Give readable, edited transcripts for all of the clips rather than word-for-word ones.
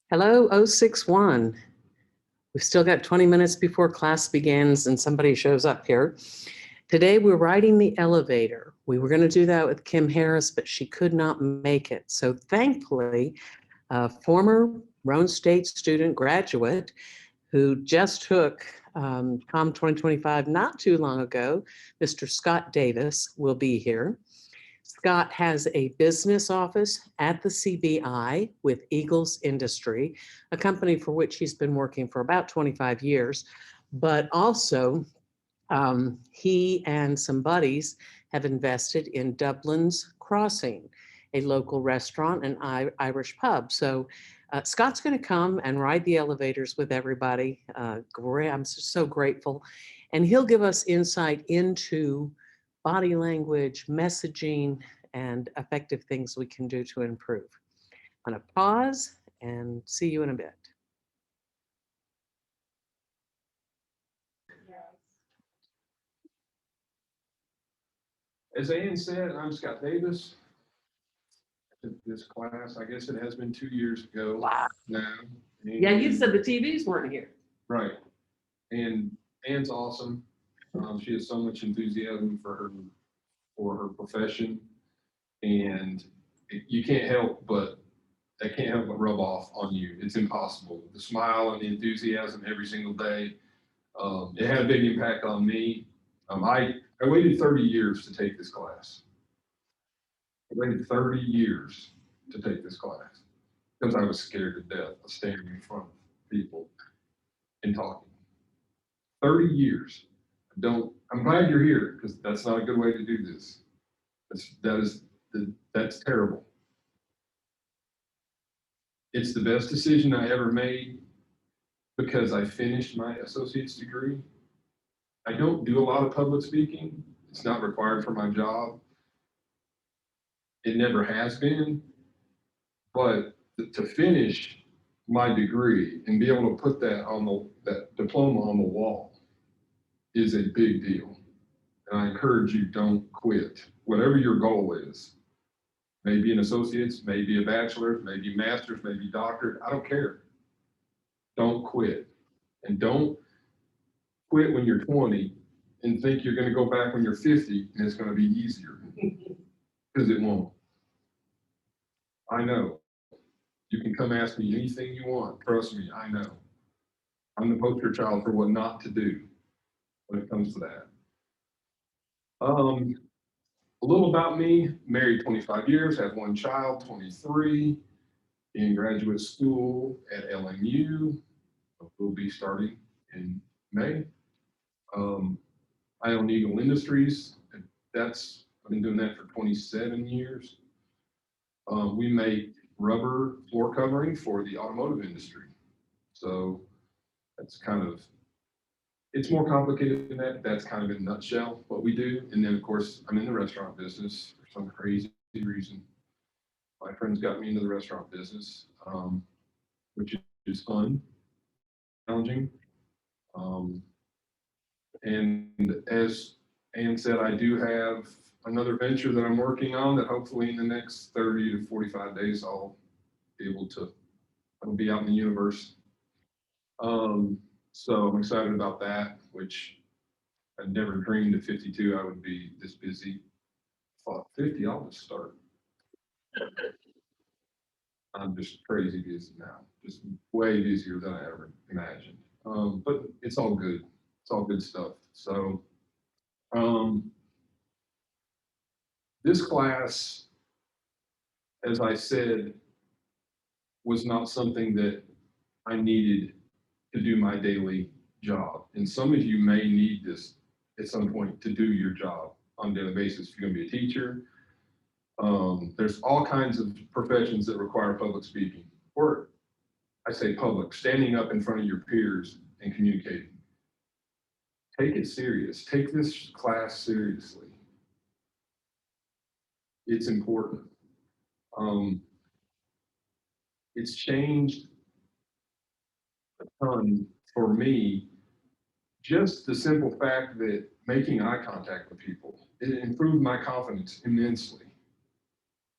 Hello, 061. We've still got 20 minutes before class begins and somebody shows up here. Today, we're riding the elevator. We were going to do that with Kim Harris, but she could not make it. So thankfully, a former Roane State student graduate who just took COMM2025 not too long ago, Mr. Scott Davis, will be here. Scott has a business office at the CBI with Eagles Industry, a company for which he's been working for about 25 years, but also he and some buddies have invested in Dublin's Crossing, a local restaurant and Irish pub. So Scott's going to come and ride the elevators with everybody. I'm so grateful. And he'll give us insight into body language, messaging, and effective things we can do to improve. I'm going to pause and see you in a bit. As Ann said, I'm Scott Davis. I took this class, I guess it has been 2 years ago. Wow. Now. Yeah, you said the TVs weren't here. Right. And Ann's awesome. She has so much enthusiasm for her profession, and you can't help but rub off on you. It's impossible. The smile and the enthusiasm every single day. It had a big impact on me. I waited 30 years to take this class. I waited 30 years to take this class because I was scared to death of standing in front of people and talking. 30 years. I'm glad you're here because that's not a good way to do this. That's terrible. It's the best decision I ever made because I finished my associate's degree. I don't do a lot of public speaking. It's not required for my job. It never has been, but to finish my degree and be able to put that diploma on the wall is a big deal. And I encourage you, don't quit. Whatever your goal is, maybe an associate's, maybe a bachelor's, maybe master's, maybe doctorate, I don't care. Don't quit. And don't quit when you're 20 and think you're going to go back when you're 50 and it's going to be easier, because it won't. I know. You can come ask me anything you want. Trust me, I know. I'm the poster child for what not to do when it comes to that. A little about me, married 25 years, have one child, 23, in graduate school at LMU. We'll be starting in May. I own Eagle Industries. I've been doing that for 27 years. We make rubber floor covering for the automotive industry. So that's it's more complicated than that. That's kind of in a nutshell what we do. And then of course, I'm in the restaurant business for some crazy reason. My friends got me into the restaurant business, which is fun, challenging. And as Ann said, I do have another venture that I'm working on that hopefully in the next 30 to 45 days, I'll be out in the universe. So I'm excited about that, which I never dreamed at 52 I would be this busy. I thought 50, I'll just start. I'm just crazy busy now, just way busier than I ever imagined. But it's all good. It's all good stuff. So this class, as I said, was not something that I needed to do my daily job. And some of you may need this at some point to do your job on a daily basis. If you're going to be a teacher, there's all kinds of professions that require public speaking, or I say public, standing up in front of your peers and communicating. Take it serious. Take this class seriously. It's important. It's changed a ton for me. Just the simple fact that making eye contact with people, it improved my confidence immensely.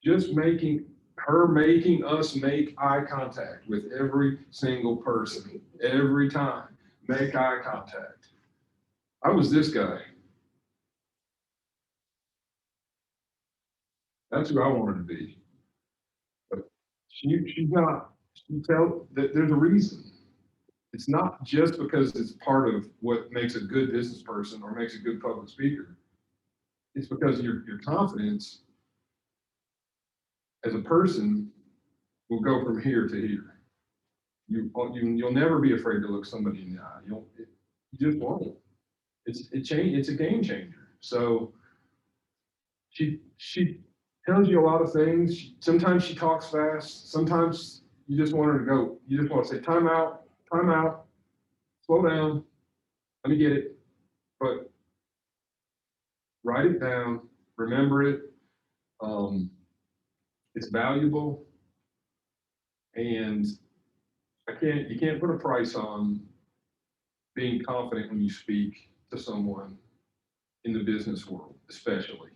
Just making her making us make eye contact with every single person, every time, make eye contact. I was this guy. That's who I wanted to be. But she's not, she tell that there's a reason. It's not just because it's part of what makes a good business person or makes a good public speaker. It's because your confidence as a person will go from here to here. You'll never be afraid to look somebody in the eye. You just won't. It's a game changer. So she tells you a lot of things. Sometimes she talks fast. Sometimes you just want her to go. You just want to say, time out, slow down, let me get it. But write it down, remember it. It's valuable. And you can't put a price on being confident when you speak to someone in the business world, especially.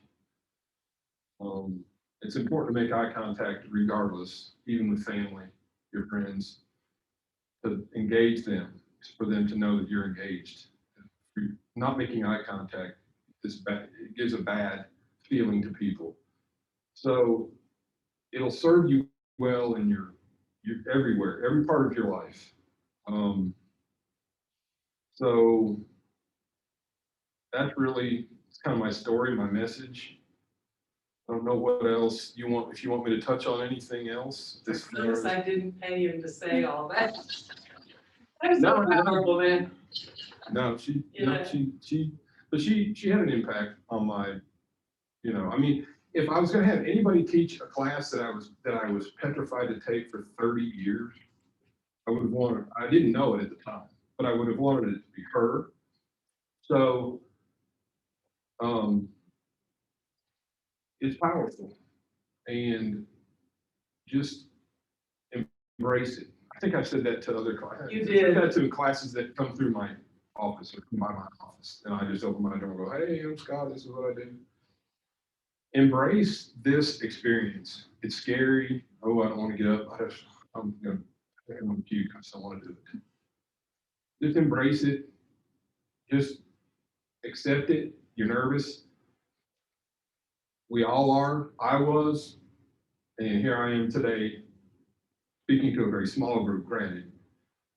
It's important to make eye contact regardless, even with family, your friends, to engage them, for them to know that you're engaged. If you're not making eye contact, it gives a bad feeling to people. So it'll serve you well in your everywhere, every part of your life. So that's really, it's kind of my story, my message. I don't know what else you want, if you want me to touch on anything else. Notice I didn't pay him to say all that. That was No, so powerful, man. No, she had an impact on my, I mean, if I was gonna have anybody teach a class that I was petrified to take for 30 years, I didn't know it at the time, but I would have wanted it to be her. So, it's powerful, and just embrace it. I think I said that to other classes. You did. I said that to classes that come through my office or my office, and I just open my door and go, "Hey, I'm Scott. This is what I do." Embrace this experience. It's scary. Oh, I don't want to get up. I'm gonna puke. I just don't want to do it. Just embrace it. Just accept it. You're nervous. We all are. I was, and here I am today, speaking to a very small group, granted,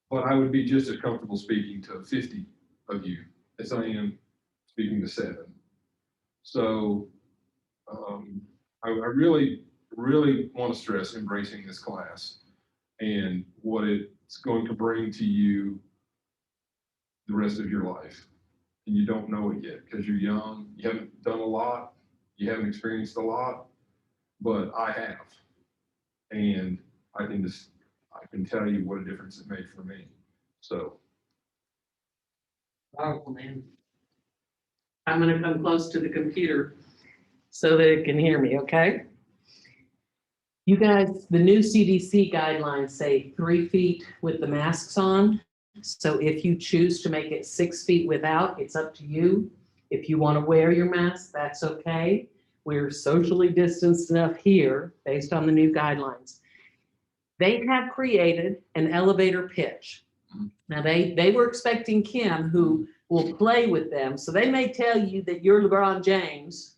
but I would be just as comfortable speaking to 50 of you as I am speaking to 7. So I really, really want to stress embracing this class and what it's going to bring to you the rest of your life. And you don't know it yet because you're young, you haven't done a lot, you haven't experienced a lot, but I have. And I can tell you what a difference it made for me. So. Powerful, man. I'm going to come close to the computer so that it can hear me, okay? You guys, the new CDC guidelines say 3 feet with the masks on. So if you choose to make it 6 feet without, it's up to you. If you want to wear your mask, that's okay. We're socially distanced enough here based on the new guidelines. They have created an elevator pitch. Now they were expecting Kim, who will play with them. So they may tell you that you're LeBron James,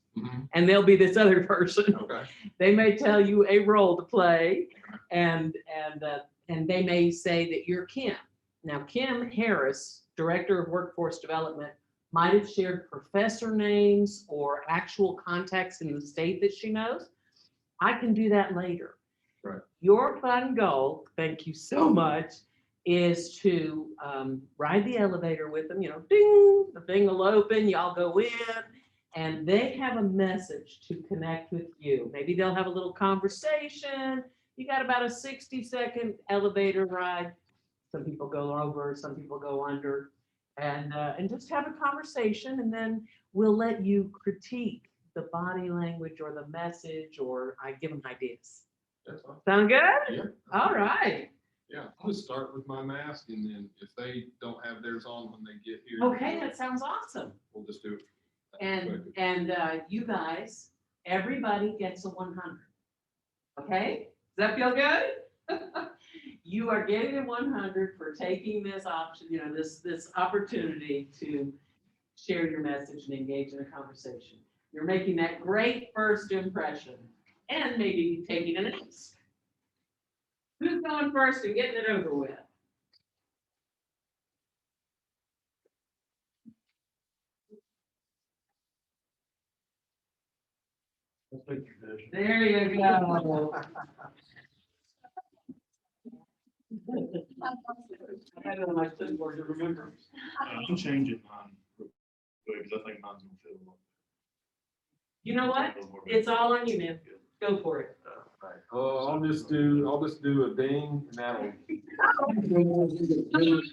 and they'll be this other person. Okay. They may tell you a role to play, and they may say that you're Kim. Now, Kim Harris, Director of Workforce Development, might have shared professor names or actual contacts in the state that she knows. I can do that later. Right. Your fun goal, thank you so much, is to ride the elevator with them. Ding, the thing will open, y'all go in, and they have a message to connect with you. Maybe they'll have a little conversation. You got about a 60-second elevator ride. Some people go over, some people go under, and just have a conversation, and then we'll let you critique the body language or the message, or I give them ideas. That's fine. Sound good? Yeah. All right. Yeah, I'll just start with my mask, and then if they don't have theirs on when they get here. Okay, that sounds awesome. We'll just do it. And you guys, everybody gets a 100. Okay? that feel good? You are getting a 100 for taking this option, this opportunity to share your message and engage in a conversation. You're making that great first impression and maybe taking an ace. Who's going first and getting it over with? There you go. I don't know my clipboard to remember. I'm changing mine real quick because I think mine's gonna fit a lot. You know what? It's all on you, man. Go for it. I'll just do a ding and that'll.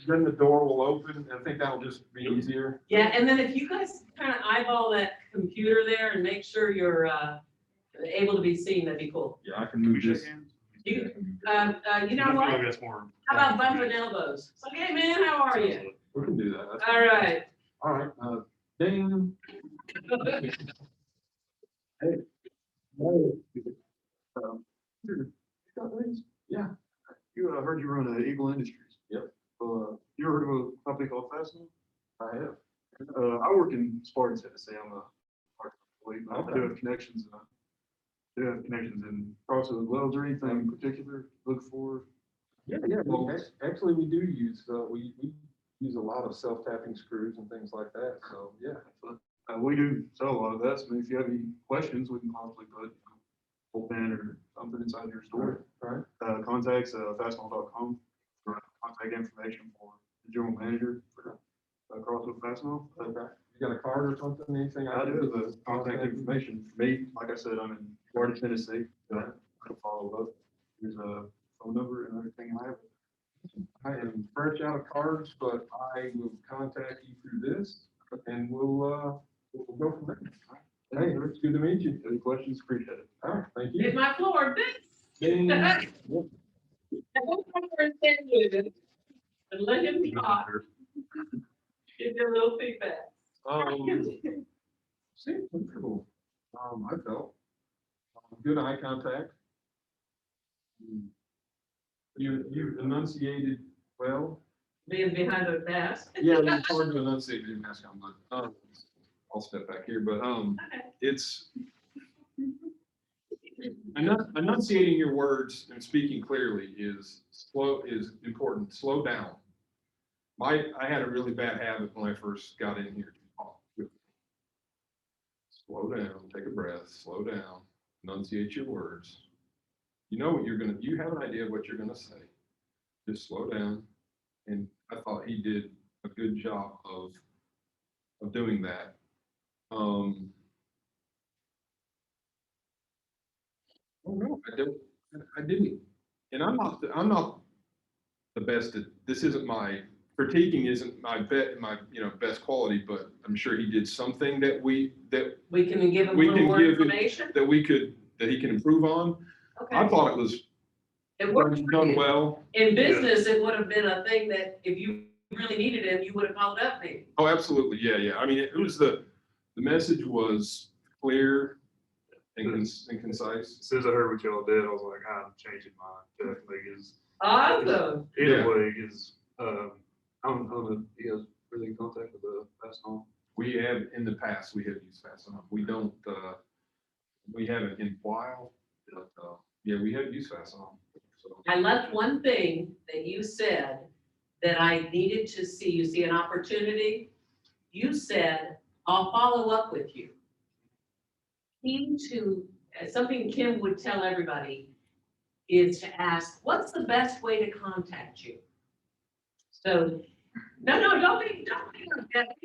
Then the door will open. I think that'll just be easier. Yeah, and then if you guys kind of eyeball that computer there and make sure you're able to be seen, that'd be cool. Yeah, I can move this. You know I feel what? like that's more. How about bumping elbows? So, hey man, how are you? We can do that. That's All right. All right, ding. Hey. Yeah, You heard you run Eagle Industries. Yep. You ever heard of a company called Fastenal? I have. I work in Spartan, Tennessee. I'm a part-time employee, but I Okay. do have connections. In process as well. Is there anything in particular to look for? Yeah. Actually, we do use, we use a lot of self-tapping screws and things like that. So, yeah. We do sell a lot of that. So if you have any questions, we can possibly put a whole pen or something inside your store. Right. Contacts fastenal.com for contact information for the general manager for CrossFit Fastenal. Okay. You got a card or something? Anything? I do have the contact information for me. Like I said, I'm in Florida, Tennessee. So I can follow up. There's a phone number and everything I have. I am fresh out of cards, but I will contact you through this and we'll go from there. Hey, it's good to meet you. Any questions? Appreciate it. All right, thank Hit you. my floor, Ding. bitch. And let him talk. Give you a little feedback. Seems comfortable. I felt good eye contact. You enunciated well. Being behind a desk. Yeah, it's hard to enunciate in mask on, but I'll step back here. But it's enunciating your words and speaking clearly is important. Slow down. I had a really bad habit when I first got in here. Slow down, take a breath, slow down, enunciate your words. You know what you have an idea of what you're gonna say. Just slow down. And I thought he did a good job of doing that. Oh no, I didn't. And I'm not the best at this. Isn't my critiquing isn't my best quality, but I'm sure he did something that we can give him a we little can more give information. that he can improve on. Okay. I thought it was It worked for done you. well. In business, it would have been a thing that if you really needed him, you would have followed up maybe. Oh, absolutely. Yeah. I mean, it was the message was clear and concise. As soon as I heard what y'all did, I was like, I'm changing mine. Definitely is. Awesome. Either way is, I don't know, you guys really in contact with the Fastenal? We have in the past, we have used Fastenal. We don't, we haven't in a while, but yeah, we have used Fastenal. So. I left one thing that you said that I needed to see. You see an opportunity? You said, I'll follow up with you. Something Kim would tell everybody is to ask, what's the best way to contact you? So, no, don't be like that.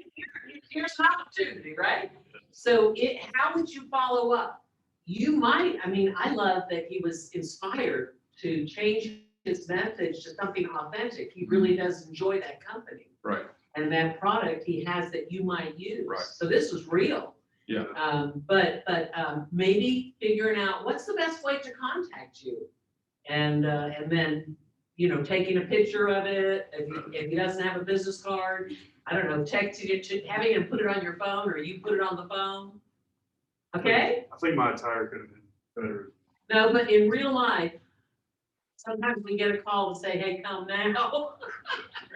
Here's an opportunity, right? So how would you follow up? I love that he was inspired to change his message to something authentic. He really does enjoy that company. Right. And that product he has that you might use. Right. So this was real. Yeah. But maybe figuring out what's the best way to contact you. And then, taking a picture of it. If he doesn't have a business card, I don't know, texting it, having him put it on your phone or you put it on the phone. Okay? I think my attire could have been better. No, but in real life, Sometimes we get a call to say, hey, come now.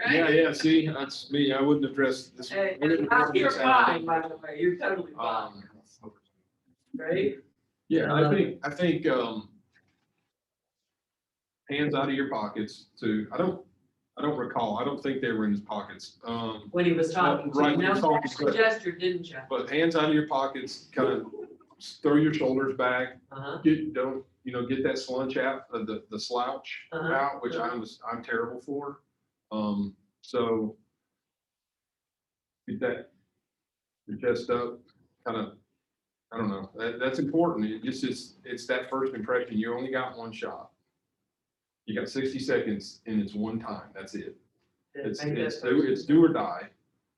Yeah, Right? yeah, see, that's me. I wouldn't address this. Hey, I wouldn't address you're this fine, by the way, you're totally fine, Um, right? Yeah, I think, hands out of your pockets to, I don't recall, I don't think they were in his pockets. When he was talking to Right, you, when he now was you talking, actually gestured, didn't you? but hands out of your pockets, kind of throw your shoulders back, Uh-huh, don't, get that slunch out, the slouch Uh-huh. out, which I'm terrible for. So get that, your chest up, kind of, I don't know, that's important. It's that first impression. You only got one shot. You got 60 seconds and it's one time. That's it. It's do or die.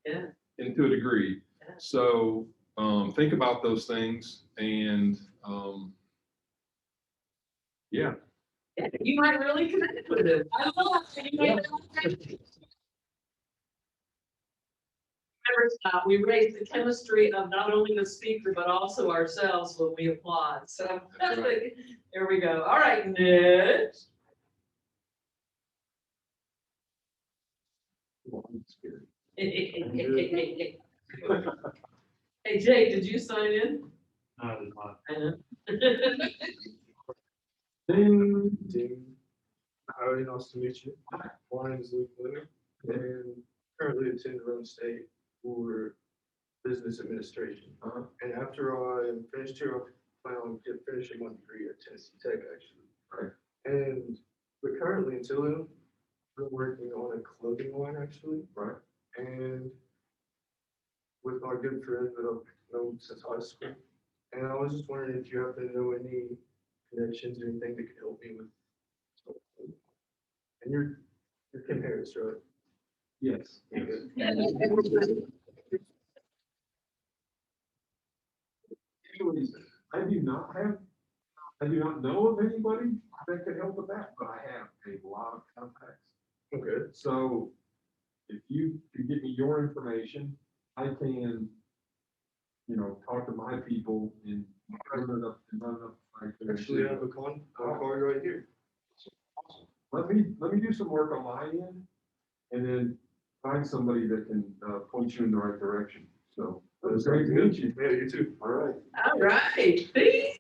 Yeah. And to a degree. Yeah. So think about those things and yeah. Yeah, you might really connect with it. I don't know. You might really Remember, Scott, we raise the chemistry of not only the speaker, but also ourselves when we applaud. So That's right. there we go. All right, next. I'm scared. Hey, Jake, did you sign in? No, I did not. I know. Ding, ding. Howdy, nice to meet you. My name is Luke Miller, and currently attend Rhode State for business administration. And after I am finished here, I plan on finishing my degree at Tennessee Tech, actually. Right. And but currently, until then, I'm working on a clothing line, actually. Right. And with my good friend that I've known since high school. And I was just wondering if you happen to know any connections or anything that could help me with. And you're Kim Harris, right? Yes. Anyways, I do not know of anybody that could help with that, but I have a lot of contacts. Okay. So if you could give me your information, I can, talk to my people and run it up right there. Actually, I have a card right here. Let me do some work on my end and then find somebody that can point you in the right direction. So it's great to meet you. Yeah, you too. All right. All right. See?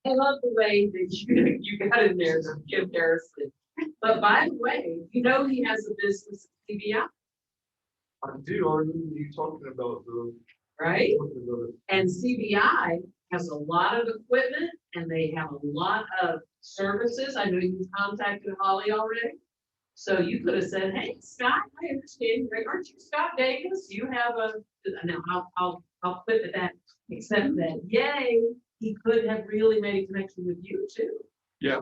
I love the way that you got in there, Kim Harrison. But by the way, he has a business at CBI, I do. Are you talking about the? right? Talking about it. And CBI has a lot of equipment and they have a lot of services. I know you contacted Holly already. So you could have said, hey, Scott, I understand, aren't you Scott Davis? You have no, I'll quit at that, except that, yay, he could have really made a connection with you too. Yeah,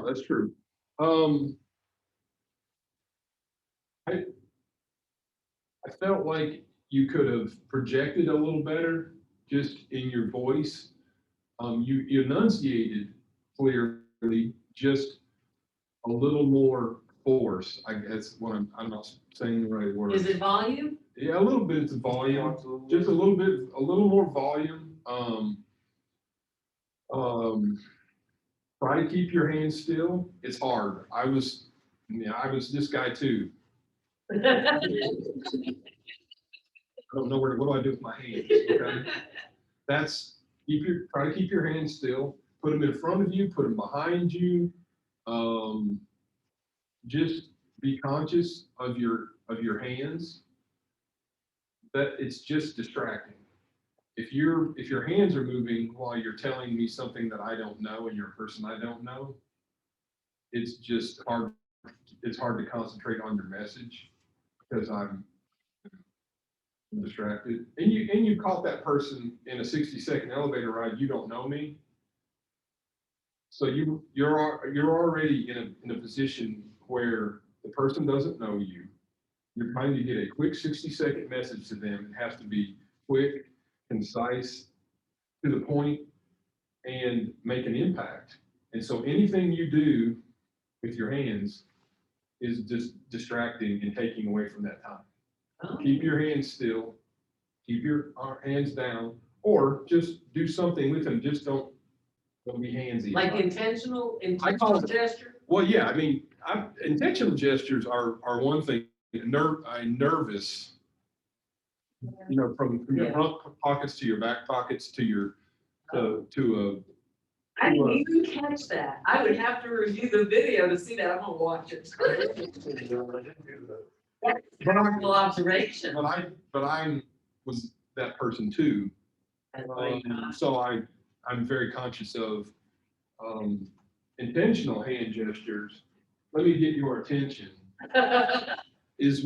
that's true. I felt like you could have projected a little better just in your voice. You enunciated clearly, just a little more force. I guess when I'm not saying the right word. Is it volume? Yeah, a little bit of volume, just a little more volume. Try to keep your hands still. It's hard. I was this guy too. I don't know what do I do with my hands? Okay, try to keep your hands still. Put them in front of you. Put them behind you. Just be conscious of your hands. That it's just distracting. If your hands are moving while you're telling me something that I don't know and you're a person I don't know, it's just hard. It's hard to concentrate on your message because I'm distracted. And you caught that person in a 60-second elevator ride. You don't know me, so you're already in a position where the person doesn't know you. You're trying to get a quick 60-second message to them. It has to be quick, concise, to the point, and make an impact. And so anything you do with your hands is just distracting and taking away from that time. Oh. Keep your hands still, keep your hands down, or just do something with them. Just don't Don't be handsy. Like about it. intentional call it- gesture? Well, yeah, I mean, intentional gestures are one thing. Nervous, you know, from your Yeah. front pockets to your back pockets to your, to I didn't even catch that. I would have to review the video to see that. I'm gonna watch it. That's a powerful observation. but I was that person too. So I'm very conscious of, intentional hand gestures. Let me get your attention is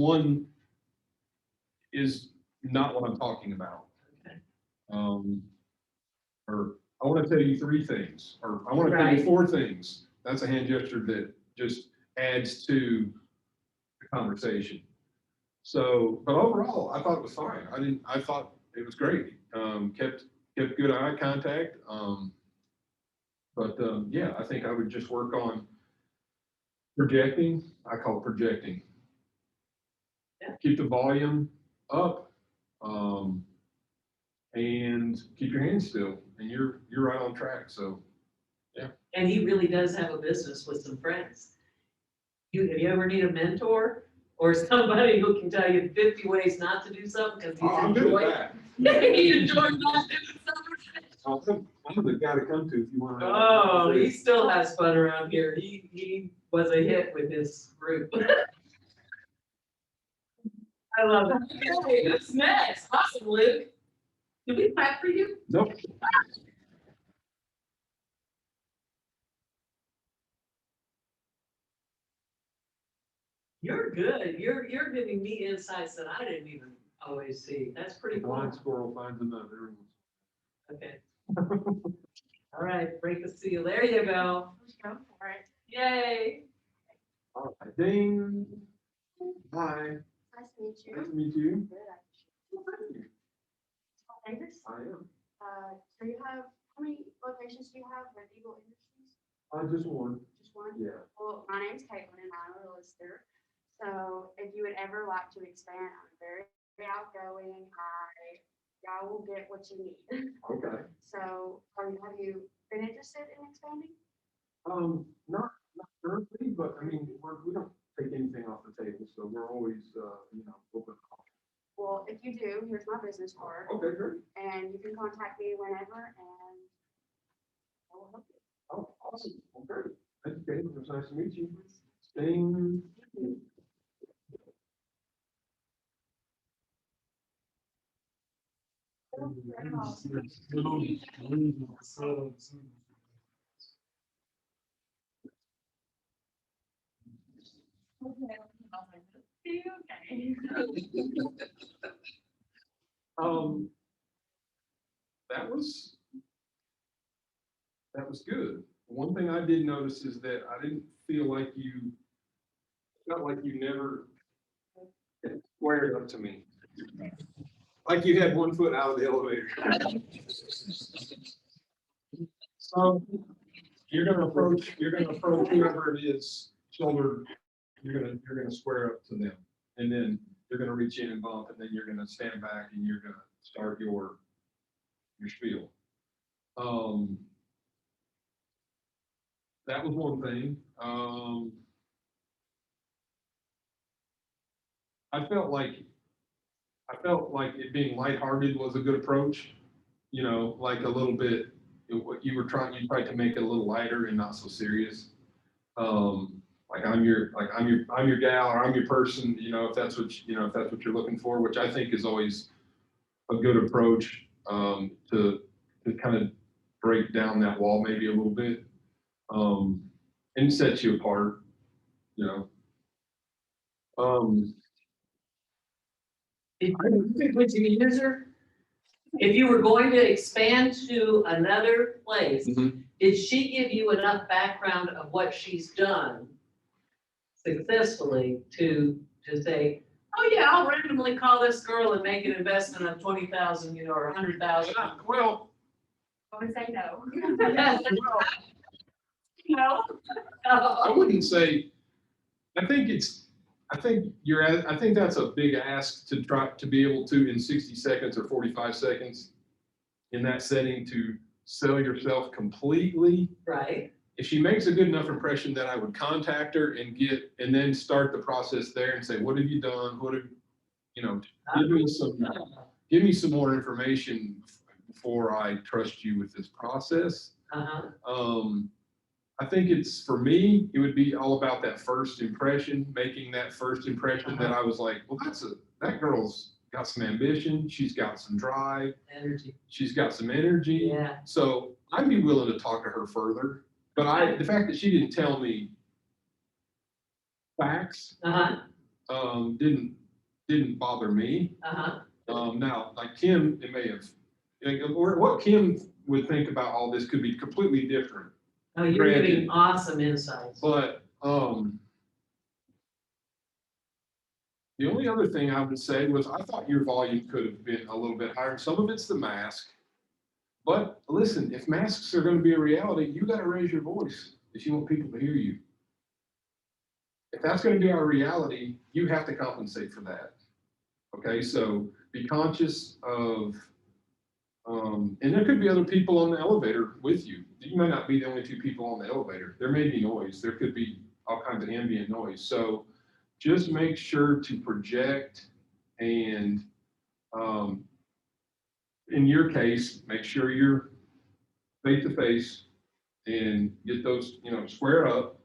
not what I'm talking about. Okay. Or I want to tell you 3 things, or I want to tell you Right. 4 things. That's a hand gesture that just adds to the conversation. So, but overall, I thought it was fine. I thought it was great. Kept good eye contact. Yeah, I think I would just work on projecting. I call it projecting. Yeah. Keep the volume up, and keep your hands still, and you're right on track. So, And he really does have a business with some friends. Have you ever need a mentor or somebody who can tell you 50 ways not to do something because he's I'm good enjoying? at that. He enjoys not doing something. I'm the guy to come to if you want to. Oh, he still has fun around here. He was a hit with his group. I love it. Okay, who's next? Awesome, Luke. Did we clap for you? Nope. You're good. You're giving me insights that I didn't even always see. That's pretty cool. Blind squirrel finds a nut. Okay. All right, break the seal. There you go. Go for it. Yay. All right, ding. Hi, Nice to meet you. nice to meet you. Good, actually. Davis, I am. so you have, how many locations do you have with Eagle Industries? Just one. Just one? Yeah. Well, my name's Caitlin and I'm a lister. So if you would ever like to expand, I'm very outgoing. Y'all will get what you need. Okay. So have you been interested in expanding? Not currently, but I mean, we don't take anything off the table, so we're always, open. Well, if you do, here's my business card Okay, great. and you can contact me whenever and I will help you. Oh, awesome. Well, great. Thank you, Caitlin. It was nice to meet you. Ding. Okay. That was good. One thing I did notice is that I didn't feel like you, felt like you never squared up to me. Like you had one foot out of the elevator. So you're gonna approach whoever it is, shoulder, you're gonna square up to them. And then you're gonna reach in and bump, and then you're gonna stand back and you're gonna start your spiel. That was one thing. I felt like it being lighthearted was a good approach. You know, like a little bit, what you tried to make it a little lighter and not so serious. Like I'm your gal, or I'm your person, if that's what you're looking for, which I think is always a good approach, to kind of break down that wall maybe a little bit, and set you apart, Would you use her? If you were going to expand to another place, did she give you enough background of what she's done successfully to say, oh yeah, I'll randomly call this girl and make an investment of 20,000, or 100,000? Well, I would say no. No. I wouldn't say, I think that's a big ask to try to be able to, in 60 seconds or 45 seconds in that setting, to sell yourself completely. Right. If she makes a good enough impression, that I would contact her and then start the process there and say, what have you done? What have, you know, give me some more information before I trust you with this process. I think it's, for me, it would be all about that first impression, making that first impression that I was like, well, that girl's got some ambition. She's got some drive. Energy. She's got some energy. Yeah. So I'd be willing to talk to her further. But the fact that she didn't tell me facts, didn't bother me. Now, like Kim, it may have, or what Kim would think about all this could be completely different. Oh, you're Granted. giving awesome insights. But the only other thing I would say was I thought your volume could have been a little bit higher. Some of it's the mask. But listen, if masks are going to be a reality, you got to raise your voice if you want people to hear you. If that's going to be our reality, you have to compensate for that. Okay, so be conscious of, and there could be other people on the elevator with you. You might not be the only two people on the elevator. There may be noise. There could be all kinds of ambient noise. So just make sure to project and, in your case, make sure you're face to face and get those, square up.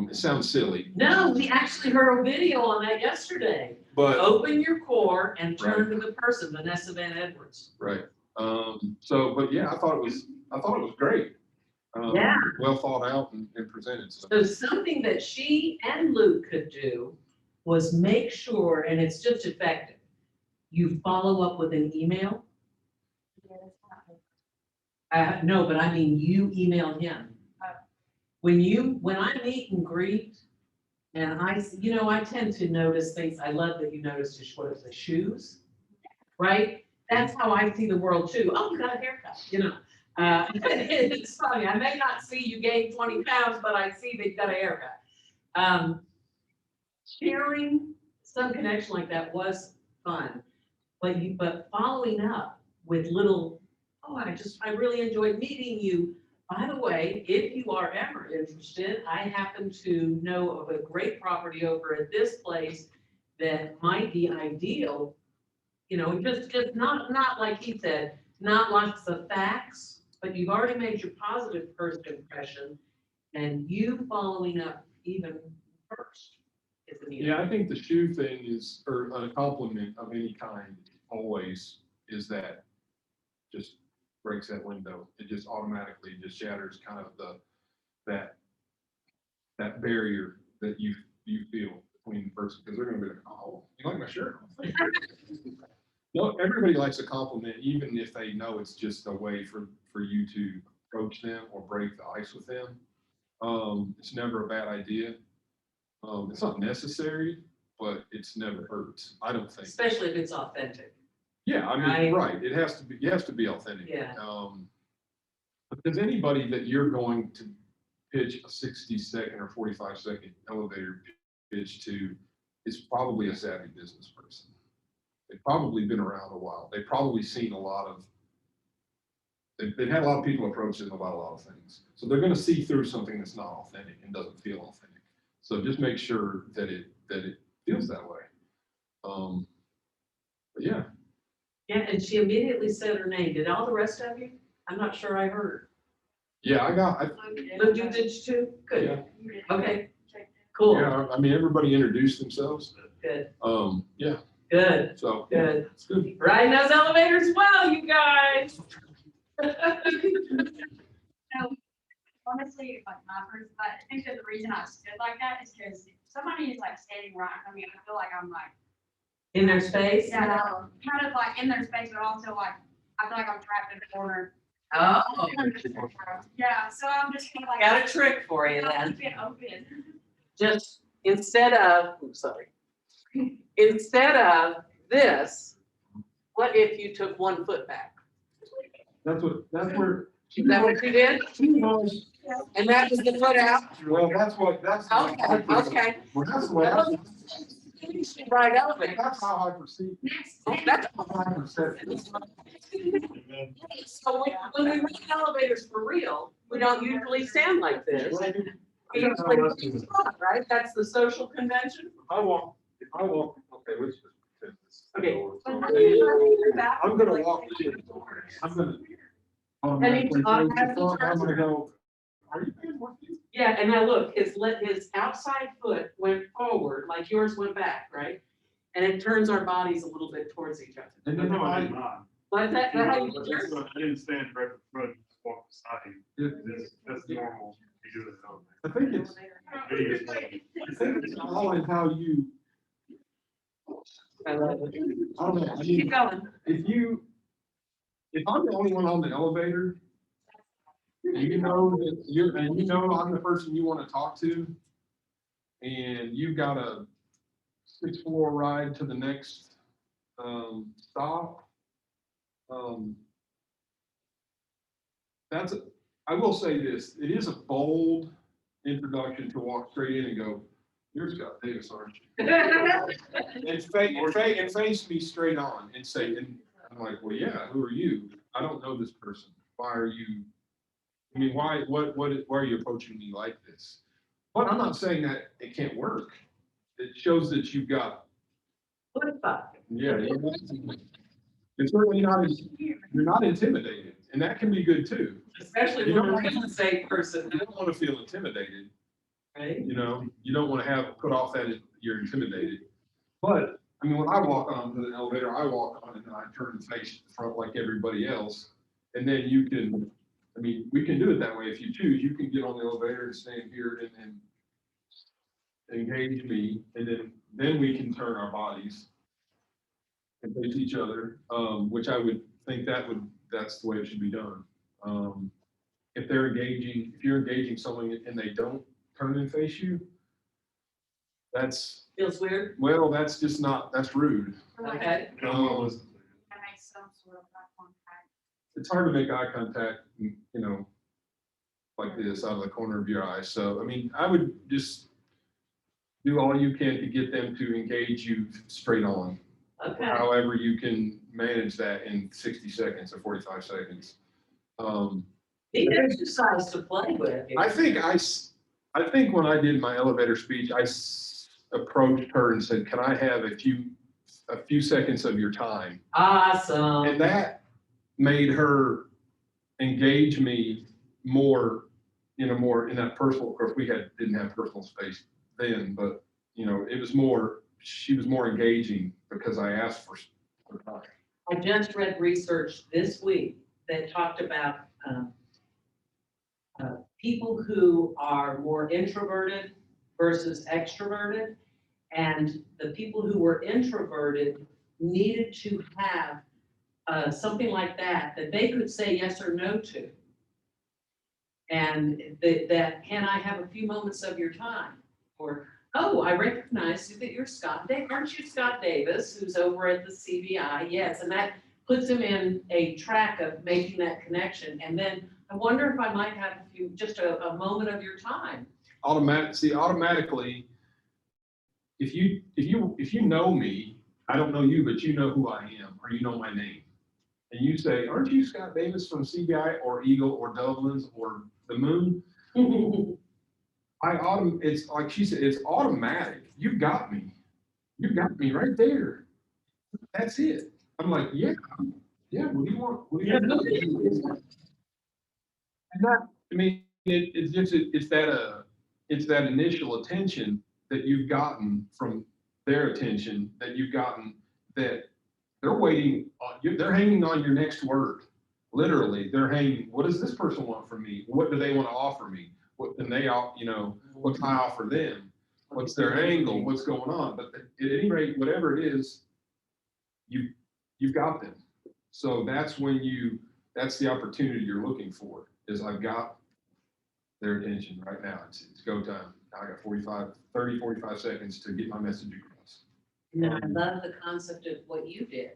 It sounds silly, No, we actually heard a video on that yesterday. but Open your core and turn to the person, Vanessa Van Edwards. right. But yeah, I thought it was great. Yeah. Well thought out and presented. So. So something that she and Luke could do was make sure, and it's just effective, you follow up with an email. No, but I mean, you email him. When I meet and greet, and I tend to notice things. I love that you noticed the shoes, right? That's how I see the world too. Oh, you got a haircut, it's funny. I may not see you gain 20 pounds, but I see that you got a haircut. Sharing some connection like that was fun, but following up with little, I really enjoyed meeting you. By the way, if you are ever interested, I happen to know of a great property over at this place that might be ideal. Just not like he said, not lots of facts, but you've already made your positive first impression, and you following up even first is the need. Yeah, I think the shoe thing is, or a compliment of any kind, always is that just breaks that window. It just automatically just shatters kind of that barrier that you feel between the person, because they're going to be like, oh, you like my shirt? No, everybody likes a compliment, even if they know it's just a way for you to approach them or break the ice with them. It's never a bad idea. It's not necessary, but it's never hurts, I don't think. Especially if it's authentic. Yeah, I mean, right. It has to be authentic. Yeah. Because anybody that you're going to pitch a 60-second or 45-second elevator pitch to is probably a savvy business person. They've probably been around a while. They've probably seen they've had a lot of people approach them about a lot of things. So they're going to see through something that's not authentic and doesn't feel authentic. So just make sure that it feels that way. But yeah. Yeah, and she immediately said her name. Did all the rest of you? I'm not sure I heard. Yeah, Luke, you did too? Good. Yeah. Okay, cool. Yeah, I mean, everybody introduced themselves. Good. Yeah. Good. So Good. it's good. Riding those elevators well, you guys. Honestly, like I think that the reason I stood like that is because if somebody is like standing right in front of me, I feel like I'm like In their space? kind of like in their space, but also like I feel like I'm trapped in a corner. Oh. Yeah, so I'm just kind of like. Got a trick for you then. Keep it open. Just instead of this, what if you took 1 foot back? That's where. Is that what you did? And that was the foot out? Well, that's Okay, okay. Well, that's what Right elevator. That's how I perceive. That's How I perceive it. so when we ride elevators for real, we don't usually stand like this. We usually spot, right? That's the social convention. If I walk, okay, let's just pretend this. Okay. I'm gonna walk. I'm gonna. automatically And face the front, I'm gonna go, are you paying more fees? Yeah, and now look, his outside foot went forward, like yours went back, right? And it turns our bodies a little bit towards each other. And then No, I I, did not. Like that, how you do yours? I didn't stand right in front, just walk beside him. That's normal. You do it. I think it's all in how you, I love it. I don't know, I Keep mean, going. if I'm the only one on the elevator, and you know that and you know I'm the person you wanna talk to, and you've got a 6-floor ride to the next, stop. I will say this, it is a bold introduction to walk straight in and go, you're Scott Davis, aren't you? And face me straight on and say, and I'm like, well, yeah, who are you? I don't know this person. Why are you, I mean, why are you approaching me like this? But I'm not saying that it can't work. It shows that you've got, What about? yeah, it's certainly not, you're not intimidated, and that can be good too. Especially You when don't we're want- in the same person, You don't want to feel intimidated, right? you know, you don't want to put off that you're intimidated. But, I mean, when I walk onto the elevator, I walk on and then I turn and face the front like everybody else. And then you can, I mean, we can do it that way if you choose. You can get on the elevator and stand here and engage me, and then we can turn our bodies and face each other, which I would think that's the way it should be done. If you're engaging someone and they don't turn and face you, that's, Feels weird. well, that's just not, that's rude. Okay. I don't wanna listen to you. That makes some sort of eye contact. It's hard to make eye contact, you know, like this out of the corner of your eye. So, I mean, I would just do all you can to get them to engage you straight on. Okay. However you can manage that in 60 seconds or 45 seconds. Neat exercise to play with. I think when I did my elevator speech, I approached her and said, can I have a few seconds of your time? Awesome. And that made her engage me more in that personal, of course, we didn't have personal space then, but you know, she was more engaging because I asked for time. I just read research this week that talked about people who are more introverted versus extroverted. And the people who were introverted needed to have something like that they could say yes or no to. And that, can I have a few moments of your time? Or, oh, I recognize that you're Scott Davis. Aren't you Scott Davis, who's over at the CBI? Yes, and that puts him in a track of making that connection. And then I wonder if I might have just a moment of your time. Automatically, if you know me, I don't know you, but you know who I am, or you know my name. And you say, aren't you Scott Davis from CBI or Eagle or Dublin's or the Moon? It's like she said, it's automatic. You got me. You got me right there. That's it. I'm like, yeah. What do you want? What do you want? And that, I mean, it's that initial attention that you've gotten from their attention, that you've gotten, that they're waiting on you, they're hanging on your next word. Literally, they're hanging, what does this person want from me? What do they want to offer me? What can they, what can I offer them? What's their angle? What's going on? But at any rate, whatever it is, you've got them. So that's that's the opportunity you're looking for, is I've got their attention right now. It's go time. I got 45 seconds to get my message across. And I love the concept of what you did.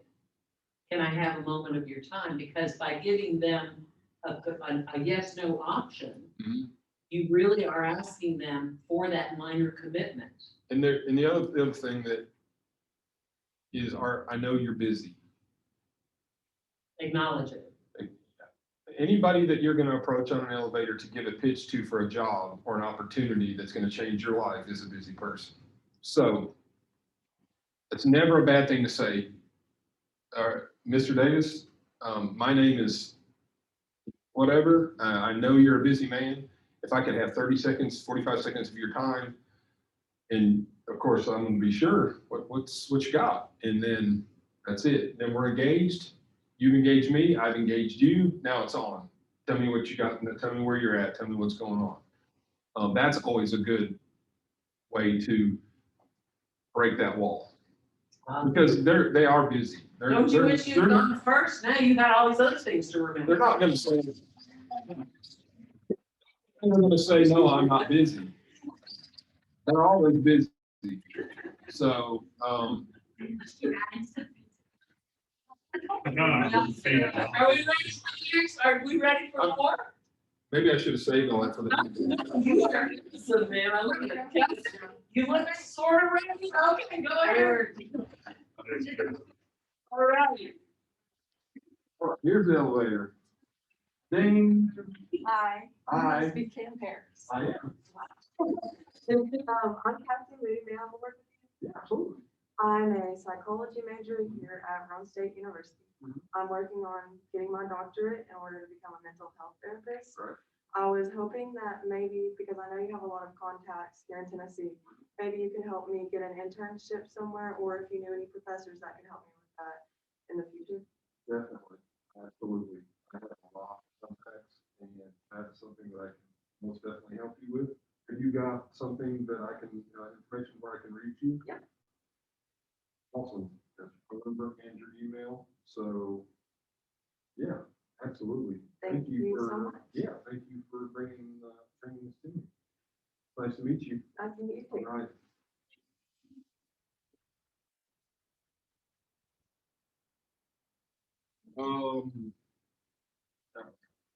Can I have a moment of your time? Because by giving them a yes/no option, Mhm. you really are asking them for that minor commitment. And the other thing that is I know you're busy. Acknowledge it. Anybody that you're gonna approach on an elevator to give a pitch to for a job or an opportunity that's gonna change your life is a busy person. So it's never a bad thing to say, Mr. Davis, my name is whatever. I know you're a busy man. If I could have 30 seconds, 45 seconds of your time, and of course, I'm gonna be sure what you got. And then that's it. Then we're engaged. You've engaged me, I've engaged you. Now it's on. Tell me what you got. Tell me where you're at. Tell me what's going on. That's always a good way to break that wall because they are busy. Don't you wish you'd gone first? Now you got all these other things to remember. They're not going to say. They're going to say no. I'm not busy. They're always busy. So. Are we ready for years? Are we ready for more? Maybe I should have saved all that for the. You are, so man, I look at it. You look sort of ready. Okay, go ahead. All right. Here's the elevator. Ding. Hi. Hi. Must be Kim Harris. I am. I'm Kathy Lee, may I work with you? Yeah, absolutely. I'm a psychology major here at Rome State University. Mhm. I'm working on getting my doctorate in order to become a mental health therapist. Right. I was hoping that maybe, because I know you have a lot of contacts here in Tennessee, maybe you could help me get an internship somewhere, or if you knew any professors that could help me with that in the future. Definitely. Absolutely. I have a lot of contacts, and that's something that I can most definitely help you with. Have you got something that I can, information where I can reach you? Yeah. Awesome. That's phone number and your email. So, yeah, absolutely. Thank you so for, much. yeah, thank you for bringing this to me. Nice to meet you. Nice to meet you. All right.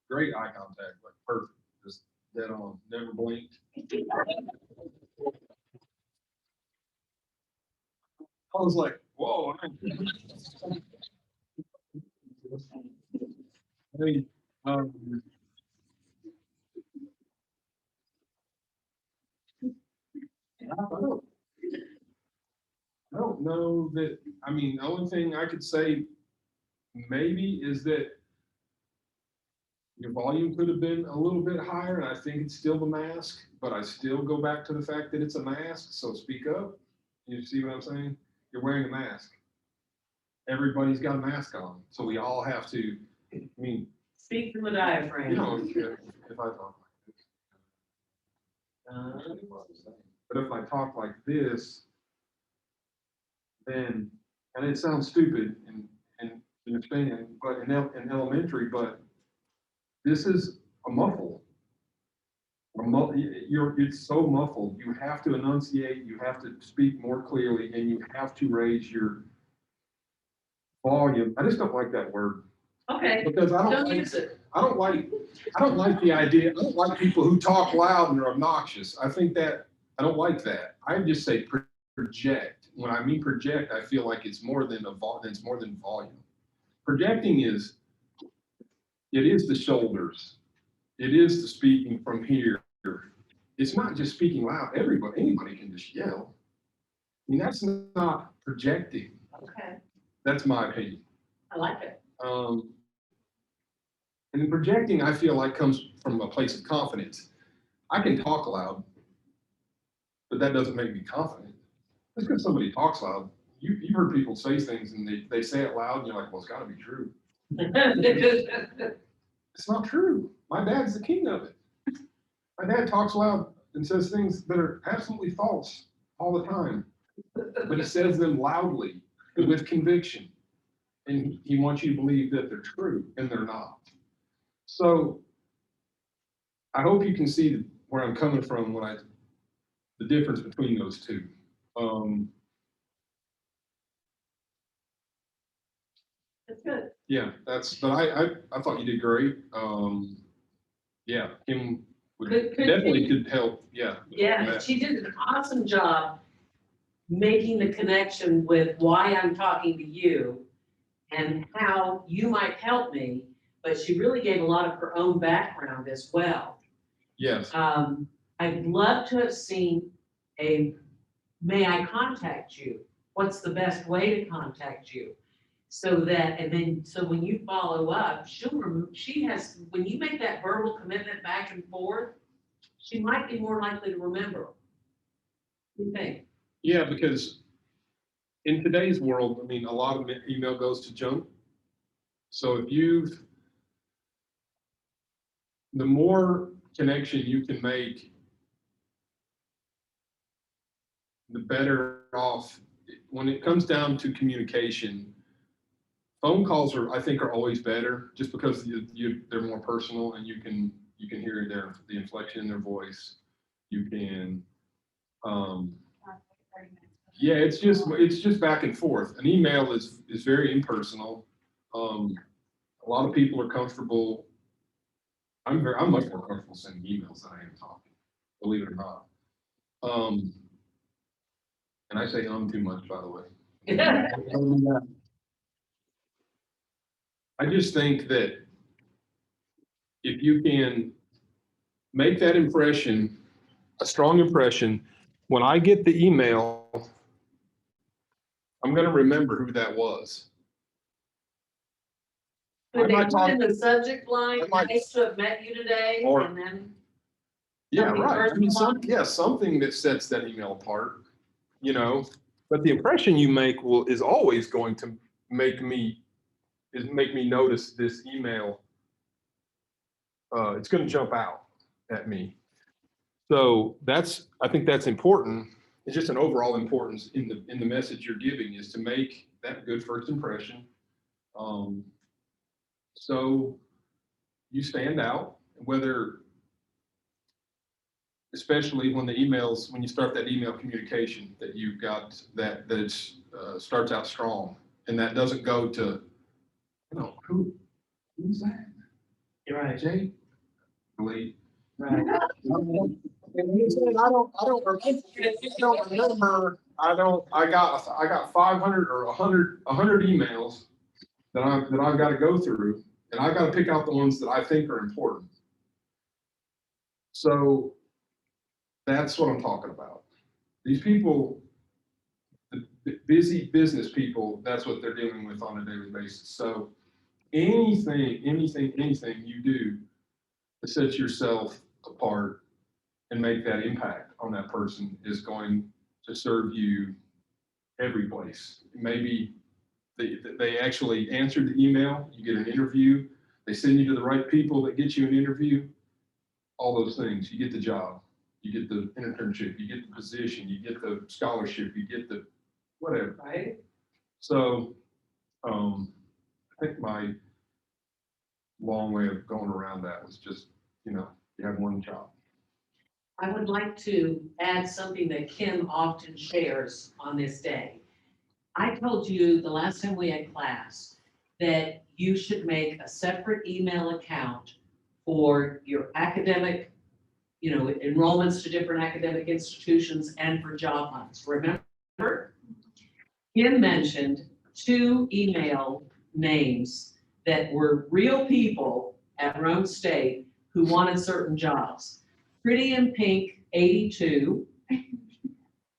Great eye contact, like perfect, just dead on, never blinked. I was like, whoa. Hey, I don't know that, I mean, the only thing I could say maybe is that your volume could have been a little bit higher, and I think it's still the mask, but I still go back to the fact that it's a mask, so speak up. You see what I'm saying? You're wearing a mask. Everybody's got a mask on, so we all have to, I mean, Speak from the diaphragm. you know, if I talk like this, but if I talk like this, then, and it sounds stupid and understand, but in elementary, but this is a muffle. It's so muffled. You have to enunciate, you have to speak more clearly, and you have to raise your volume. I just don't like that word. Okay, Because I don't don't use it. like the idea, I don't like people who talk loud and are obnoxious. I don't like that. I just say project. When I mean project, I feel like it's more than volume. Projecting it is the shoulders. It is the speaking from here. It's not just speaking loud. Anybody can just yell. I mean, that's not projecting. Okay, That's my opinion. I like it. And projecting, I feel like, comes from a place of confidence. I can talk loud, but that doesn't make me confident. Just because somebody talks loud, you've heard people say things and they say it loud and you're like, well, it's got to be true. It's not true. My dad's the king of it. My dad talks loud and says things that are absolutely false all the time, but he says them loudly with conviction. And he wants you to believe that they're true, and they're not. So I hope you can see where I'm coming from the difference between those two. That's good. Yeah, but I thought you did great. Yeah, Kim Could definitely could help. Yeah. Yeah, she did an awesome job making the connection with why I'm talking to you and how you might help me, but she really gave a lot of her own background as well. Yes, I'd love to have seen may I contact you? What's the best way to contact you? So that, and then, so when you follow up, when you make that verbal commitment back and forth, she might be more likely to remember. What do you think? yeah, because in today's world, I mean, a lot of email goes to junk. So the more connection you can make, the better off. When it comes down to communication, phone calls I think are always better, just because they're more personal, and you can hear the inflection in their voice. You can, yeah, it's just back and forth. An email is very impersonal. A lot of people are comfortable. I'm much more comfortable sending emails than I am talking, believe it or not. And I say too much, by the way. I just think that if you can make that impression, a strong impression, when I get the email, I'm going to remember who that was. Could they might put talk- in the subject line, I might- nice to have met you today, Or- and then, Yeah, Something right. I mean, personal. something that sets that email apart, you know. But the impression you make is always going to make me notice this email. It's going to jump out at me. So I think that's important. It's just an overall importance in the message you're giving, is to make that good first impression. So you stand out, especially when when you start that email communication, that you've got that starts out strong, and that doesn't go to, who's that? you're right. Jay? Lee. Right. I got 500 or 100 emails that I've got to go through, and I've got to pick out the ones that I think are important. So that's what I'm talking about. These people, the busy business people, that's what they're dealing with on a daily basis. So anything you do to set yourself apart and make that impact on that person is going to serve you every place. Maybe they actually answered the email, you get an interview, they send you to the right people that get you an interview, all those things. You get the job, you get the internship, you get the position, you get the scholarship, you get the whatever. Right? So I think my long way of going around that was just, you have one job. I would like to add something that Kim often shares on this day. I told you the last time we had class that you should make a separate email account for your academic, enrollments to different academic institutions and for job hunts. Remember? Kim mentioned 2 email names that were real people at Rome State who wanted certain jobs. Pretty in Pink 82